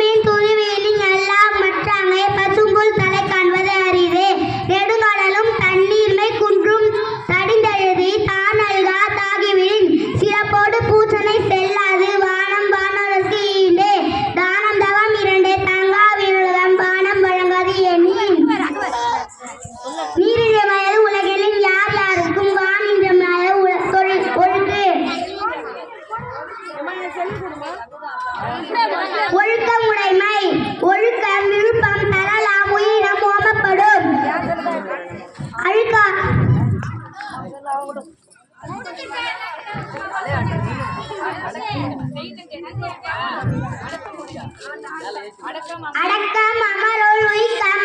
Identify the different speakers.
Speaker 1: பூமியின் துணிவேலின் எல்லாம் மற்றாமை பசும்புல் தலை காண்பது அரிது. நெடுங்கடலும் தண்ணீர்மை குன்றும் தடிந்தெழுதி தானல்கா தாகிவிடின் சிறப்போடு பூசனை செல்லாது வானம் வானோருக்கு ஈண்டே. தானம் தவம் இரண்டே தங்கா வினுலகம் பானம் வழங்காது எண்ணின் நீரிழ வயது உலகில் யார் யாருக்கும் வானின்ற ஒழுக்கு ஒழுக்கம் உடைமை ஒழுக்கம் விழுப்பம் தரலாம் உயிரம் ஓமப்படும் அழுக்கா அடக்கம் அமரோல் உயிக்கம்